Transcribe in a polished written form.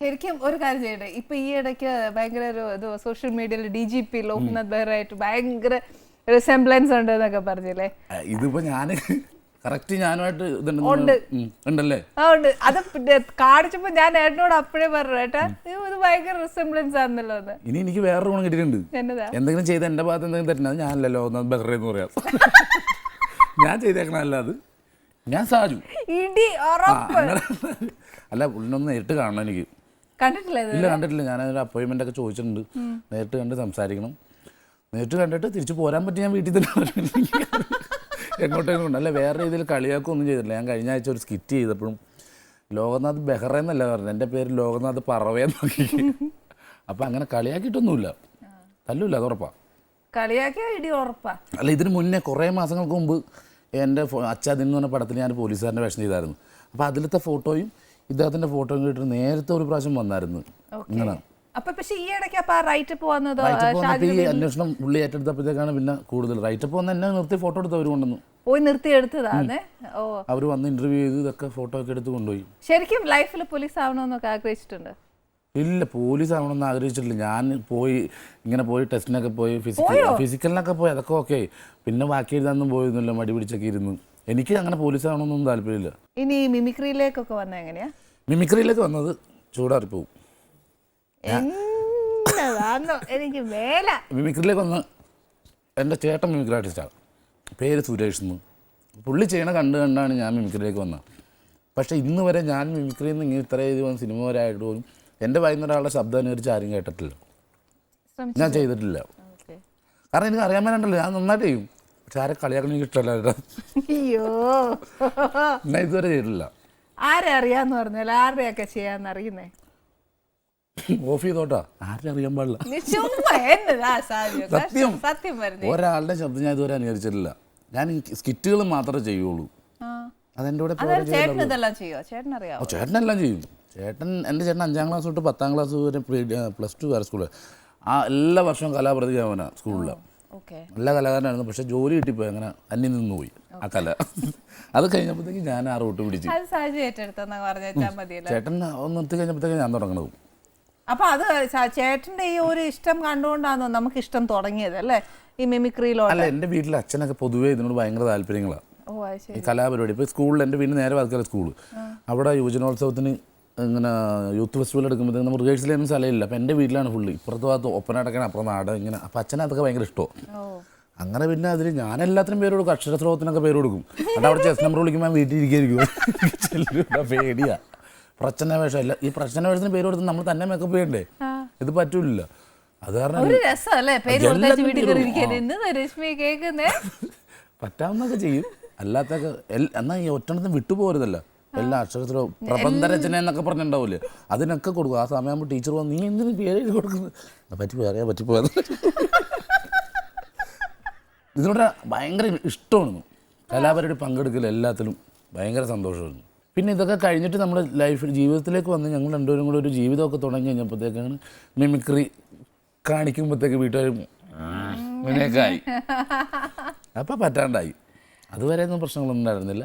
ശരിക്കും ഒരു കാര്യം ചെയ്യട്ടെ, ഇപ്പൊ ഈ ഇടയ്ക്ക് ഭയങ്കര ഒരു സോഷ്യൽ മീഡിയയിൽ DGP ലോക്നാഥ് ബെഹ്റയായിട്ട് ഭയങ്കര റിസംബ്ലൻസ് ഉണ്ട് എന്നൊക്കെ പറഞ്ഞില്ലേ? ഇതിപ്പോ ഞാന് കറക്റ്റ് ഞാനുമായിട്ട് ഉണ്ടല്ലേ? ഉണ്ട്. അത് കാണിച്ചപ്പോ ഞാൻ ഏട്ടനോട് അപ്പോഴേ പറഞ്ഞു, ഏട്ടാ ഇത് ഭയങ്കര റിസംബ്ലൻസ് ആണല്ലോ എന്ന്. ഇനി എനിക്ക് വേറൊരു ഗുണം കിട്ടിയിട്ടുണ്ട്. എന്നതാ? എന്തെങ്കിലും ചെയ്ത് എന്റെ ഭാഗത്ത് എന്തെങ്കിലും തരുന്നത് ഞാനല്ലോ ബെഹ്റ എന്ന് പറയാം. ഞാൻ ചെയ്തേക്കണല്ല, അത് ഞാൻ സാജു. അല്ല, പുള്ളിനൊന്ന് നേരിട്ട് കാണണം എനിക്ക്. ഇല്ല, കണ്ടിട്ടില്ല. ഞാനൊരു അപ്പോയിൻമെന്റ് ഒക്കെ ചോദിച്ചിട്ടുണ്ട്. നേരിട്ട് കണ്ട് സംസാരിക്കണം. നേരിട്ട് കണ്ടിട്ട് തിരിച്ചു പോരാൻ പറ്റി ഞാൻ വീട്ടിൽ തന്നെ എങ്ങോട്ടേക്കും ഉണ്ട്. അല്ല, വേറെ രീതിയിൽ കളിയാക്കൊന്നും ചെയ്തിട്ടില്ല. ഞാൻ കഴിഞ്ഞ ആഴ്ച ഒരു സ്കിറ്റ് ചെയ്തപ്പോഴും ലോകനാഥ് ബെഹ്റ എന്നല്ല പറഞ്ഞത്, എൻ്റെ പേര് ലോകനാഥ് പറവേന്ന് നോക്കി. അപ്പം അങ്ങനെ കളിയാക്കിയിട്ടൊന്നുമില്ല, തല്ലൂല്ല, അത് ഉറപ്പാ. കളിയാക്കിയ ഇടി ഉറപ്പാ. അല്ല, ഇതിന് മുന്നേ കുറേ മാസങ്ങൾക്ക് മുമ്പ് എൻ്റെ അച്ചാദിൻ എന്ന് പറഞ്ഞ പടത്തിൽ ഞാൻ പോലീസുകാരൻ്റെ വേഷം ചെയ്തായിരുന്നു. അപ്പോൾ അതിലത്തെ ഫോട്ടോയും ഇദ്ദേഹത്തിൻ്റെ ഫോട്ടോയും കിട്ടിയിട്ട് നേരത്തെ ഒരു പ്രാവശ്യം വന്നായിരുന്നു. ഇങ്ങനെ ഈ അന്വേഷണം പുള്ളി ഏറ്റെടുത്തപ്പോഴത്തേക്കാണ് പിന്നെ കൂടുതൽ റൈറ്റപ്പ് വന്ന് എന്നെ നിർത്തി ഫോട്ടോ എടുത്ത് അവർ കൊണ്ടുവന്നു. പോയി നിർത്തിയെടുത്തതാണ്. അവർ വന്ന് ഇന്റർവ്യൂ ചെയ്ത് ഇതൊക്കെ ഫോട്ടോ ഒക്കെ എടുത്ത് കൊണ്ടുപോയി. ശരിക്കും ലൈഫിൽ പോലീസ് ആവണമെന്നൊക്കെ ആഗ്രഹിച്ചിട്ടുണ്ട്? ഇല്ല, പോലീസ് ആവണമെന്ന് ആഗ്രഹിച്ചിട്ടില്ല. ഞാൻ പോയി ടെസ്റ്റിനൊക്കെ പോയി, ഫിസിക്കലിനൊക്കെ പോയി, അതൊക്കെ ഓക്കെ. പിന്നെ ബാക്കി എഴുതാനൊന്നും പോയിരുന്നില്ല, മടി പിടിച്ചൊക്കെ ഇരുന്ന്. എനിക്ക് അങ്ങനെ പോലീസ് ആവണമെന്നൊന്നും താല്പര്യമില്ല. ഇനി മിമിക്രിയിലേക്കൊക്കെ വന്നത് എങ്ങനെയാ? മിമിക്രിയിലേക്ക് വന്നത് ചൂടാറിപ്പോവും. എനിക്ക് വേല മിമിക്രിയിലേക്ക് വന്ന് എൻ്റെ ചേട്ടൻ മിമിക്രി ആർട്ടിസ്റ്റാണ്, പേര് സുരേഷ് എന്ന്. പുള്ളി ചെയ്യണ കണ്ടാണ് ഞാൻ മിമിക്രിയിലേക്ക് വന്നത്. പക്ഷേ ഇന്ന് വരെ ഞാൻ മിമിക്രിയിൽ നിന്ന് ഇങ്ങനെ ഇത്ര ചെയ്ത് സിനിമ വരെ ആയിട്ട് പോലും എൻ്റെ വായിന്ന് ഒരാളുടെ ശബ്ദം അനുകരിച്ച് ആരും കേട്ടിട്ടില്ല, ഞാൻ ചെയ്തിട്ടില്ല. കാരണം എനിക്ക് അറിയാൻ വേണ്ടല്ലോ, ഞാൻ നന്നായിട്ട് ചെയ്യും. പക്ഷെ ആരെ കളിയാക്കണം എനിക്ക് ഇഷ്ടമല്ല. ഞാൻ ഇതുവരെ ചെയ്തിട്ടില്ല. ആരെ അറിയാന്ന് പറഞ്ഞാൽ ആരുടെയൊക്കെ ചെയ്യാന്ന് അറിയുന്നേ? ഓഫ് ചെയ്തോട്ടാ, ആരും അറിയാൻ പാടില്ല. സത്യം ഒരാളുടെ ശബ്ദം ഞാൻ ഇതുവരെ അനുകരിച്ചിട്ടില്ല. ഞാൻ സ്കിറ്റുകൾ മാത്രമേ ചെയ്യുള്ളൂ. അതെൻ്റെ കൂടെ ചേട്ടനെല്ലാം ചെയ്യും. എൻ്റെ ചേട്ടൻ 5ാം ക്ലാസ് തൊട്ട് 10ാം ക്ലാസ് വരെ +2 വേറെ സ്കൂളിൽ. എല്ലാ വർഷവും കലാപ്രതിജ്ഞാപന സ്കൂളിലാണ്. എല്ലാ കലാകാരനായിരുന്നു. പക്ഷെ ജോലി കിട്ടിപ്പോയി, അങ്ങനെ അന്യം നിന്ന് പോയി ആ കല. അത് കഴിഞ്ഞപ്പോഴത്തേക്ക് ഞാൻ ആ റൂട്ട് പിടിച്ചു. ചേട്ടൻ നിർത്തി കഴിഞ്ഞപ്പോഴത്തേക്ക് ഞാൻ തുടങ്ങണത്. അപ്പൊ അത് ചേട്ടന്റെ ഈ ഒരു ഇഷ്ടം കണ്ടുകൊണ്ടാണോ നമുക്ക് ഇഷ്ടം തുടങ്ങിയത് അല്ലേ ഈ മിമിക്രിയിലോ? അല്ല, എൻ്റെ വീട്ടിൽ അച്ഛനൊക്കെ പൊതുവേ ഇതിനോട് ഭയങ്കര താല്പര്യങ്ങളാണ്, ഈ കലാപരിപാടി. ഇപ്പോൾ സ്കൂളിൽ, എൻ്റെ വീടിന് നേരെ വാതിക്കല സ്കൂള്, അവിടെ യുവജനോത്സവത്തിന് ഇങ്ങനെ യൂത്ത് ഫെസ്റ്റിവൽ എടുക്കുമ്പോഴത്തേക്ക് നമ്മൾ റിഹേഴ്സൽ ചെയ്യുന്ന സ്ഥലമില്ല. അപ്പം എൻ്റെ വീട്ടിലാണ് ഫുള്ള്. ഇപ്പുറത്ത് ഭാഗത്ത് ഒപ്പന അടക്കണം, അപ്പുറം നാട് ഇങ്ങനെ. അപ്പം അച്ഛനെ അതൊക്കെ ഭയങ്കര ഇഷ്ടമാണ്. അങ്ങനെ പിന്നെ അതിൽ ഞാൻ എല്ലാത്തിനും പേര് കൊടുക്കും, അക്ഷരസ്രോതത്തിനൊക്കെ പേര് കൊടുക്കും. എന്നിട്ട് അവിടെ ചെസ് നമ്പർ വിളിക്കുമ്പോൾ വീട്ടിൽ ഇരിക്കും. പേടിയാ പ്രച്ഛന്ന വേഷം. അല്ല, ഈ പ്രച്ഛന്ന വേഷത്തിന് പേര് കൊടുത്ത് നമ്മൾ തന്നെ മേക്കപ്പ് ചെയ്യണ്ടേ, ഇത് പറ്റൂല. അത് കാരണം പറ്റാവുന്നൊക്കെ ചെയ്യും, അല്ലാത്തൊക്കെ. എന്നാൽ ഈ ഒറ്റണത്തിന് വിട്ടുപോരുതല്ല. എല്ലാ അക്ഷരത്തിലോ പ്രബന്ധരചന എന്നൊക്കെ പറഞ്ഞിട്ടുണ്ടാവില്ലേ, അതിനൊക്കെ കൊടുക്കും. ആ സമയമാകുമ്പോൾ ടീച്ചർ വന്ന് നീ എന്തിനു പേര് കൊടുക്കുന്നത്, പറ്റിപ്പോയത്. ഇതിനോട് ഭയങ്കര ഇഷ്ടമാണ്. കലാപരിപാടി പങ്കെടുക്കൽ എല്ലാത്തിലും ഭയങ്കര സന്തോഷമാണ്. പിന്നെ ഇതൊക്കെ കഴിഞ്ഞിട്ട് നമ്മുടെ ജീവിതത്തിലേക്ക് വന്ന് ഞങ്ങൾ രണ്ടുപേരും കൂടെ ഒരു ജീവിതമൊക്കെ തുടങ്ങി കഴിഞ്ഞപ്പോഴത്തേക്കാണ് മിമിക്രി കാണിക്കുമ്പോഴത്തേക്ക് വീട്ടുകാരും ഇങ്ങനെയൊക്കെ ആയി. അപ്പം പറ്റാണ്ടായി. അതുവരെ ഒന്നും പ്രശ്നങ്ങളൊന്നും ഉണ്ടായിരുന്നില്ല.